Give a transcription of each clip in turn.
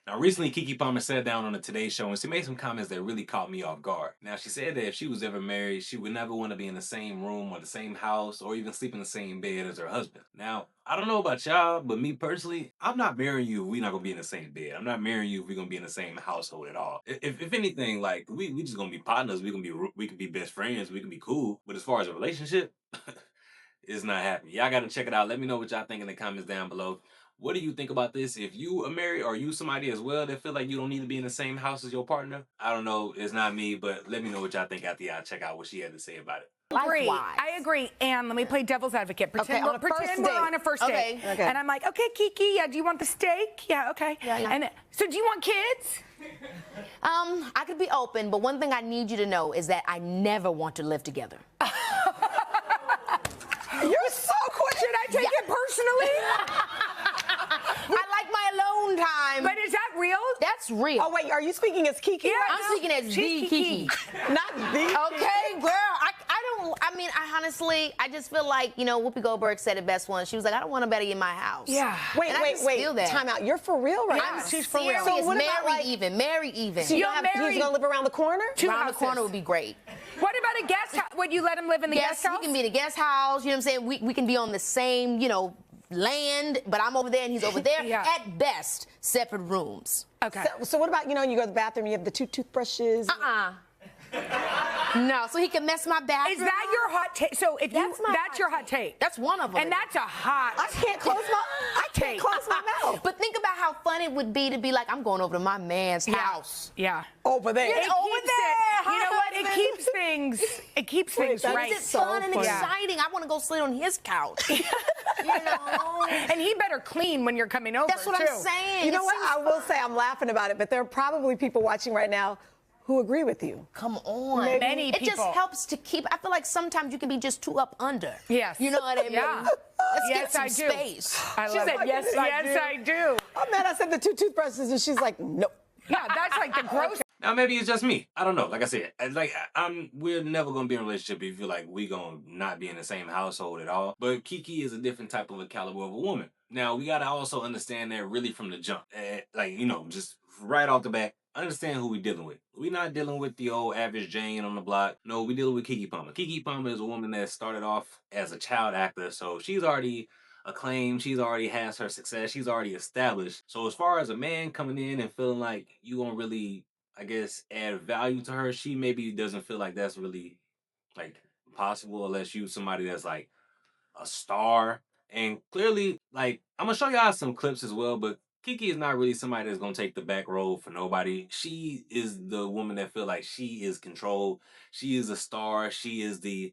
Now, recently, Keke Palmer sat down on the Today Show and she made some comments that really caught me off guard. Now, she said that if she was ever married, she would never want to be in the same room or the same house or even sleep in the same bed as her husband. Now, I don't know about y'all, but me personally, I'm not marrying you if we're not gonna be in the same bed. I'm not marrying you if we're gonna be in the same household at all. If anything, like we just gonna be partners. We can be best friends. We can be cool. But as far as a relationship, it's not happening. Y'all gotta check it out. Let me know what y'all think in the comments down below. What do you think about this? If you are married or you somebody as well that feel like you don't need to be in the same house as your partner, I don't know. It's not me, but let me know what y'all think after y'all check out what she had to say about it. I agree. And let me play devil's advocate. Pretend, on a first pretend we're date. on a first date. Okay. And I'm like, okay, Keke, yeah, do you want the steak? Yeah, okay. Yeah. And so do you want kids? I could be open, but one thing I need you to know is that I never want to live together. You're so quick. Should I take it personally? I like my alone time. But is that real? That's real. Oh, wait, are you speaking as Keke? Yeah, I'm speaking as the Keke. Not the Okay, girl. I just feel like, Whoopi Goldberg said it best once. She was like, I don't want nobody in my house. Yeah. Wait, And I just feel that. time out. You're for real right Yeah, now? she's for real. Serious. So what about, Married even. So You're he's married- gonna live around the corner? Around the corner would be great. What about a guest house? Would you let him live in the guest house? He can be in a guest house. You know what I'm saying? We can be on the same, land, but I'm over there and he's over there. Yeah. At best, separate rooms. Okay. So what about, you go to the bathroom, you have the 2 toothbrushes? No, so he can mess my bathroom. Is that your hot take? So if That's my that's your hot take. That's one of them. And that's a hot I can't close my mouth. But think about how fun it would be to be like, I'm going over to my man's house. Yeah. Over there. Yeah. It Over keeps there, you know what? It husband. keeps things. It keeps things that's right. It's so fun and funny. exciting. I want to go sit on his couch. And he better clean when you're coming over. That's what too. I'm saying. You know It what? seems I will say I'm laughing about it, but there are probably people watching right now who agree with you. Come on. Many It just people. helps to keep. I feel like sometimes you can be just too up under. Yes. You know what I mean? Yeah. Let's Yes, get some I do. space. I She love said, it. yes, I do. Oh, man, I said the 2 toothbrushes, and she's like, no. Yeah, that's like the gross. Now maybe it's just me. I don't know. Like I said, we're never gonna be in a relationship if you feel like we gonna not be in the same household at all. But Keke is a different type of a caliber of a woman. Now we gotta also understand that really from the jump, just right off the bat. Understand who we're dealing with. We're not dealing with the old average Jane on the block. No, we're dealing with Keke Palmer. Keke Palmer is a woman that started off as a child actor, so she's already acclaimed. She's already has her success. She's already established. So as far as a man coming in and feeling like you won't really, I guess, add value to her, she maybe doesn't feel like that's really like possible unless you somebody that's like a star. And clearly, like, I'm gonna show y'all some clips as well, but Keke is not really somebody that's gonna take the back road for nobody. She is the woman that feel like she is controlled. She is a star. She is the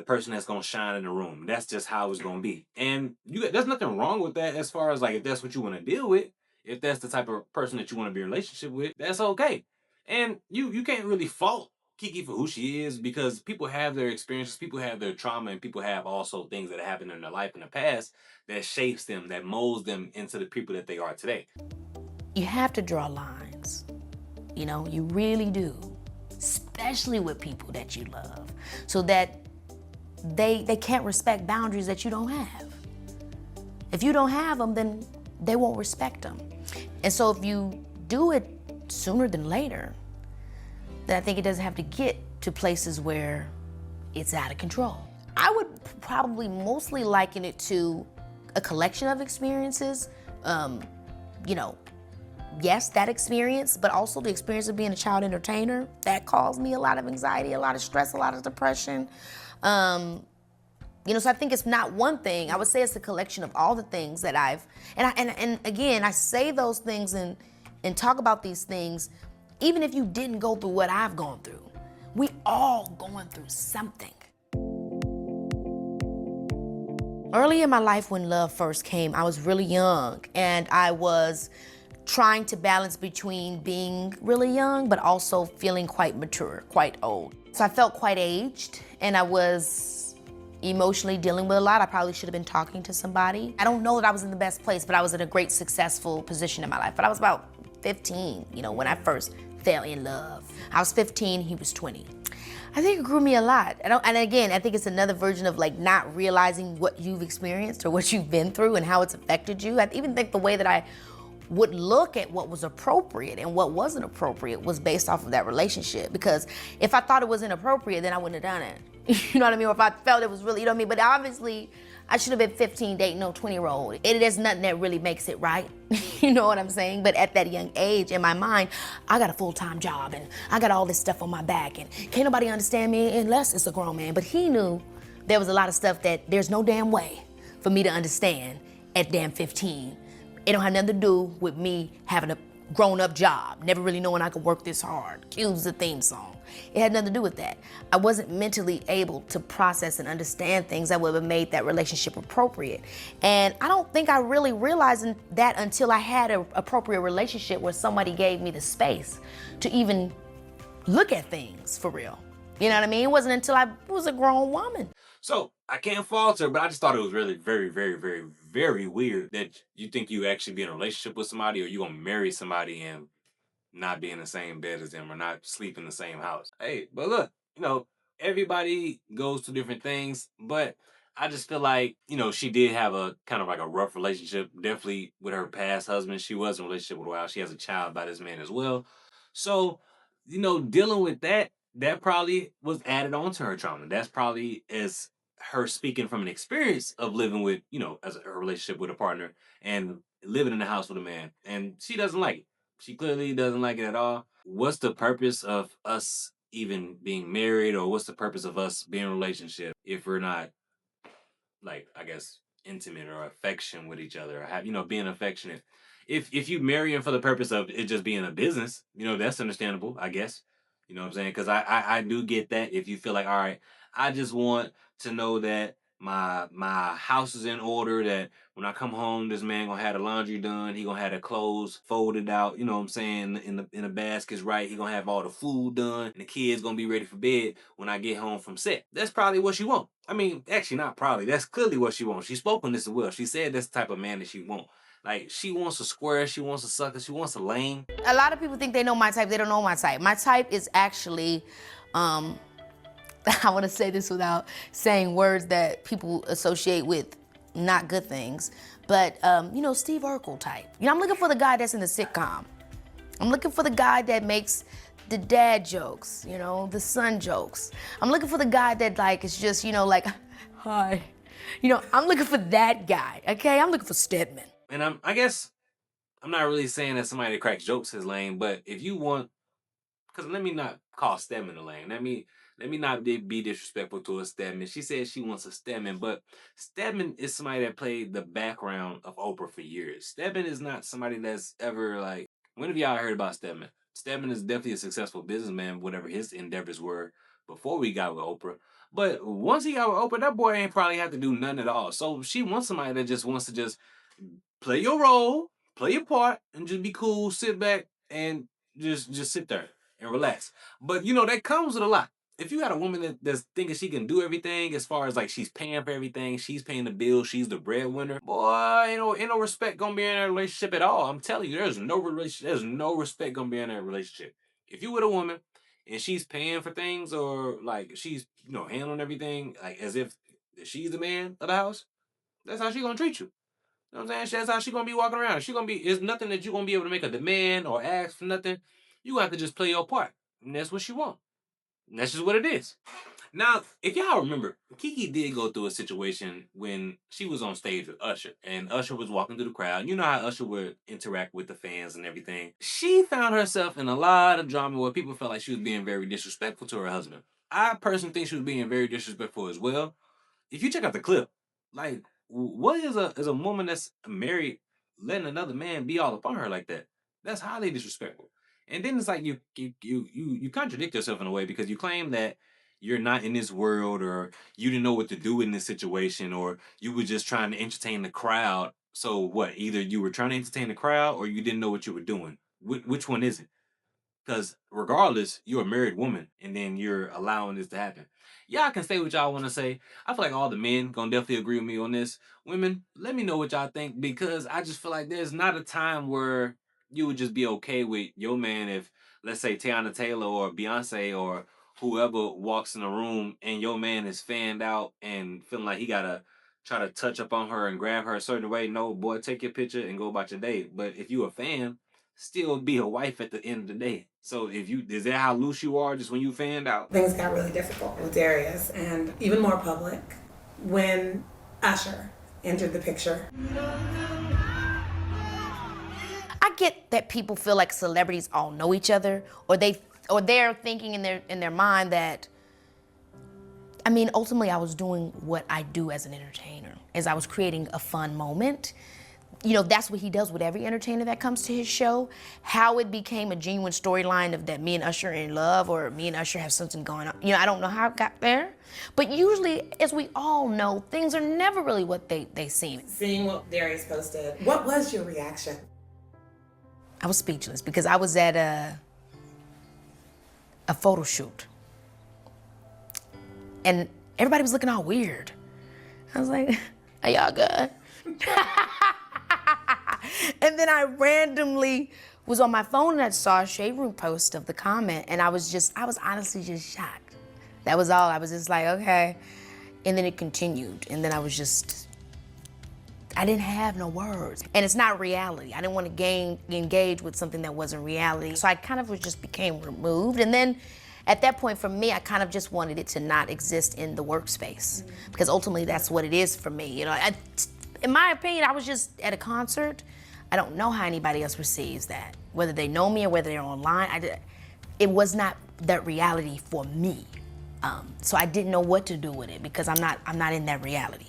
person that's gonna shine in the room. That's just how it's gonna be. And there's nothing wrong with that as far as like if that's what you want to deal with. If that's the type of person that you want to be in a relationship with, that's okay. And you can't really fault Keke for who she is because people have their experiences, people have their trauma, and people have also things that happened in their life in the past that shapes them, that molds them into the people that they are today. You have to draw lines. You really do. Especially with people that you love. So that they can't respect boundaries that you don't have. If you don't have them, then they won't respect them. And so if you do it sooner than later, then I think it doesn't have to get to places where it's out of control. I would probably mostly liken it to a collection of experiences. Yes, that experience, but also the experience of being a child entertainer. That caused me a lot of anxiety, a lot of stress, a lot of depression. So I think it's not one thing. I would say it's a collection of all the things that and again, I say those things and talk about these things, even if you didn't go through what I've gone through. We all going through something. Early in my life when love first came, I was really young and I was trying to balance between being really young but also feeling quite mature, quite old. So I felt quite aged and I was emotionally dealing with a lot. I probably should have been talking to somebody. I don't know that I was in the best place, but I was in a great successful position in my life. But I was about 15, when I first fell in love. I was 15, he was 20. I think it grew me a lot. And again, I think it's another version of like not realizing what you've experienced or what you've been through and how it's affected you. I even think the way that I would look at what was appropriate, and what wasn't appropriate was based off of that relationship. Because if I thought it was inappropriate, then I wouldn't have done it. You know what I mean? Or if I felt it was really, you know what I mean? But obviously, I should have been 15 dating no 20-year-old. It is nothing that really makes it right. You know what I'm saying? But at that young age, in my mind, I got a full-time job and I got all this stuff on my back, and can't nobody understand me unless it's a grown man. But he knew there was a lot of stuff that there's no damn way for me to understand at damn 15. It don't have nothing to do with me having a grown-up job, never really knowing I could work this hard. Cues the theme song. It had nothing to do with that. I wasn't mentally able to process and understand things that would have made that relationship appropriate. And I don't think I really realized that until I had an appropriate relationship where somebody gave me the space to even look at things for real. You know what I mean? It wasn't until I was a grown woman. So I can't fault her, but I just thought it was really very, very, very, very weird that you think you actually be in a relationship with somebody, or you gonna marry somebody and not be in the same bed as them or not sleep in the same house. Hey, but look, everybody goes through different things, but I just feel like, she did have a kind of like a rough relationship, definitely with her past husband. She was in a relationship with a while. She has a child by this man as well. So, dealing with that probably was added on to her trauma. That's probably as her speaking from an experience of living with, as a relationship with a partner and living in the house with a man. And she doesn't like it. She clearly doesn't like it at all. What's the purpose of us even being married, or what's the purpose of us being in a relationship if we're not, like, I guess, intimate or affection with each other, or have, being affectionate? If you marry him for the purpose of it just being a business, that's understandable, I guess. You know what I'm saying? Because I do get that. If you feel like, all right, I just want to know that my house is in order, that when I come home, this man gonna have the laundry done, he gonna have the clothes folded out, you know what I'm saying, in the baskets right, he gonna have all the food done, and the kids gonna be ready for bed when I get home from set. That's probably what she want. I mean, actually not probably, that's clearly what she wants. She spoke on this as well. She said that's the type of man that she want. Like, she wants a square, she wants a sucker, she wants a lame. A lot of people think they know my type. They don't know my type. My type is actually, I want to say this without saying words that people associate with not good things, but Steve Urkel type. I'm looking for the guy that's in the sitcom. I'm looking for the guy that makes the dad jokes, the son jokes. I'm looking for the guy that is just, like, hi. I'm looking for that guy, okay? I'm looking for Stedman. And I guess I'm not really saying that somebody that cracks jokes is lame, but if you want, because let me not call Stedman a lame. Let me not be disrespectful to a Stedman. She said she wants a Stedman, but Stedman is somebody that played the background of Oprah for years. Stedman is not somebody that's ever like. When have y'all heard about Stedman? Stedman is definitely a successful businessman, whatever his endeavors were before we got with Oprah. But once he got with Oprah, that boy ain't probably have to do nothing at all. So she wants somebody that just wants to just play your role, play your part, and just be cool, sit back, and just sit there and relax. But that comes with a lot. If you got a woman that's thinking she can do everything, as far as like she's paying for everything, she's paying the bills, she's the breadwinner, boy, ain't no respect gonna be in that relationship at all. I'm telling you, there's no respect gonna be in that relationship. If you with a woman and she's paying for things, or like she's handling everything like as if she's the man of the house, that's how she gonna treat you. You know what I'm saying? That's how she gonna be walking around. She gonna be. It's nothing that you gonna be able to make a demand or ask for nothing. You have to just play your part, and that's what she want. And that's just what it is. Now, if y'all remember, Keke did go through a situation when she was on stage with Usher, and Usher was walking through the crowd. You know how Usher would interact with the fans and everything. She found herself in a lot of drama where people felt like she was being very disrespectful to her husband. I personally think she was being very disrespectful as well. If you check out the clip, like, what is a woman that's married letting another man be all upon her like that? That's highly disrespectful. And then it's like you contradict yourself in a way, because you claim that you're not in this world, or you didn't know what to do in this situation, or you were just trying to entertain the crowd. So what? Either you were trying to entertain the crowd, or you didn't know what you were doing. Which one is it? Because regardless, you're a married woman, and then you're allowing this to happen. Y'all can say what y'all want to say. I feel like all the men gonna definitely agree with me on this. Women, let me know what y'all think, because I just feel like there's not a time where you would just be okay with your man if, let's say, Tiana Taylor or Beyonce or whoever walks in the room and your man is fanned out and feeling like he gotta try to touch up on her and grab her a certain way. No, boy, take your picture and go about your day. But if you a fan, still be a wife at the end of the day. So if you is that how loose you are just when you fanned out? Things got really difficult with Darius and even more public when Usher entered the picture. I get that people feel like celebrities all know each other, or they're thinking in their mind that, I mean, ultimately I was doing what I do as an entertainer, as I was creating a fun moment. You know, that's what he does with every entertainer that comes to his show. How it became a genuine storyline of that me and Usher are in love, or me and Usher have something going on, you know, I don't know how it got there. But usually, as we all know, things are never really what they seem. Seeing what Darius posted, what was your reaction? I was speechless because I was at a photo shoot and everybody was looking all weird. I was like, are y'all good? And then I randomly was on my phone and I saw a Shade Room post of the comment, and I was honestly just shocked. That was all. I was just like, okay. And then it continued, and then I didn't have no words. And it's not reality. I didn't want to engage with something that wasn't reality. So I kind of just became removed. And then at that point for me, I kind of just wanted it to not exist in the workspace, because ultimately that's what it is for me. You know, in my opinion, I was just at a concert. I don't know how anybody else receives that, whether they know me or whether they're online. It was not that reality for me. So I didn't know what to do with it because I'm not in that reality.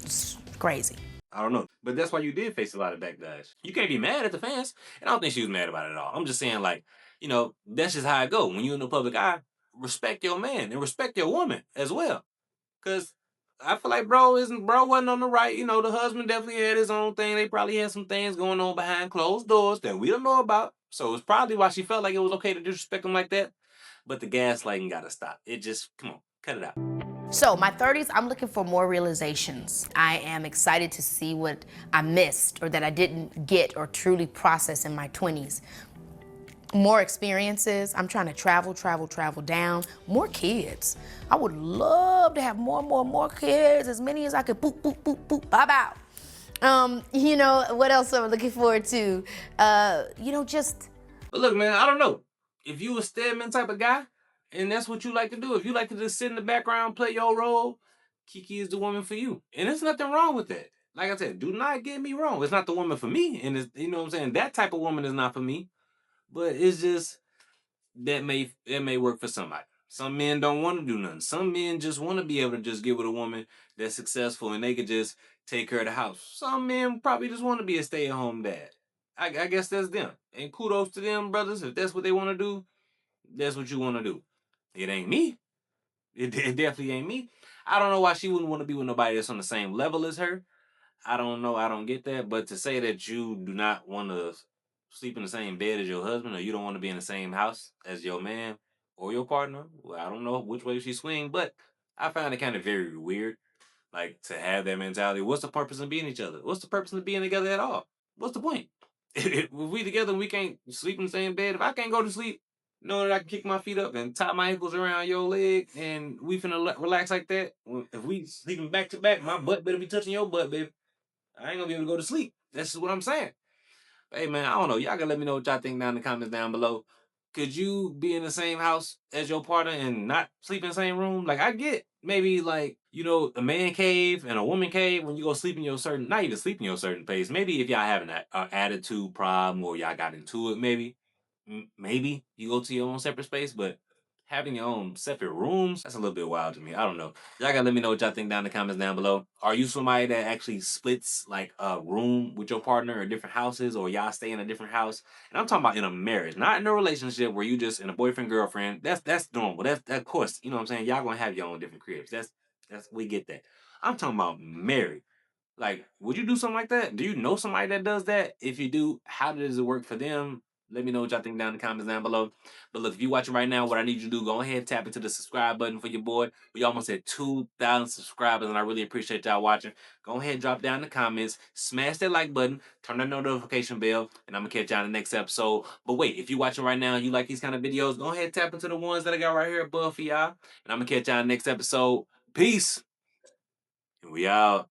It's crazy. I don't know. But that's why you did face a lot of backlash. You can't be mad at the fans. And I don't think she was mad about it at all. I'm just saying, like, you know, that's just how it go. When you're in the public eye, respect your man and respect your woman as well. Cause I feel like bro wasn't on the right. You know, the husband definitely had his own thing. They probably had some things going on behind closed doors that we don't know about. So it's probably why she felt like it was okay to disrespect him like that. But the gaslighting gotta stop. It just, come on, cut it out. So my 30s, I'm looking for more realizations. I am excited to see what I missed or that I didn't get or truly process in my 20s. More experiences. I'm trying to travel down. More kids. I would love to have more kids, as many as I could. Boop, boop, boop, boop, bow, bow. You know, what else am I looking forward to? You know, just. But look, man, I don't know. If you a Stedman type of guy, and that's what you like to do, if you like to just sit in the background, play your role, Keke is the woman for you. And there's nothing wrong with that. Like I said, do not get me wrong. It's not the woman for me. And it's, you know what I'm saying? That type of woman is not for me. But it's just that may work for somebody. Some men don't want to do nothing. Some men just want to be able to just get with a woman that's successful and they could just take care of the house. Some men probably just want to be a stay-at-home dad. I guess that's them. And kudos to them, brothers. If that's what they want to do, that's what you want to do. It ain't me. It definitely ain't me. I don't know why she wouldn't want to be with nobody that's on the same level as her. I don't know. I don't get that. But to say that you do not want to sleep in the same bed as your husband, or you don't want to be in the same house as your man or your partner, well, I don't know which way she swing, but I find it kind of very weird, like to have that mentality. What's the purpose of being each other? What's the purpose of being together at all? What's the point? If we together and we can't sleep in the same bed, if I can't go to sleep, knowing that I can kick my feet up and tie my ankles around your leg, and we finna relax like that. If we sleeping back to back, my butt better be touching your butt, baby. I ain't gonna be able to go to sleep. That's just what I'm saying. Hey man, I don't know. Y'all gotta let me know what y'all think down in the comments down below. Could you be in the same house as your partner and not sleep in the same room? Like I get maybe like, you know, a man cave and a woman cave when you go sleep in your certain, not even sleep in your certain place. Maybe if y'all having an attitude problem or y'all got into it, maybe you go to your own separate space, but having your own separate rooms, that's a little bit wild to me. I don't know. Y'all gotta let me know what y'all think down in the comments down below. Are you somebody that actually splits like a room with your partner or different houses, or y'all stay in a different house? And I'm talking about in a marriage, not in a relationship where you just in a boyfriend girlfriend. That's normal. That's of course, you know what I'm saying. Y'all gonna have your own different cribs. That's we get that. I'm talking about married. Like, would you do something like that? Do you know somebody that does that? If you do, how does it work for them? Let me know what y'all think down in the comments down below. But look, if you're watching right now, what I need you to do, go ahead and tap into the subscribe button for your boy. We almost at 2,000 subscribers, and I really appreciate y'all watching. Go ahead and drop down in the comments, smash that like button, turn that notification bell, and I'm going to catch y'all in the next episode. But wait, if you're watching right now and you like these kind of videos, go ahead and tap into the ones that I got right here above for y'all. And I'm going to catch y'all in the next episode. Peace. We out.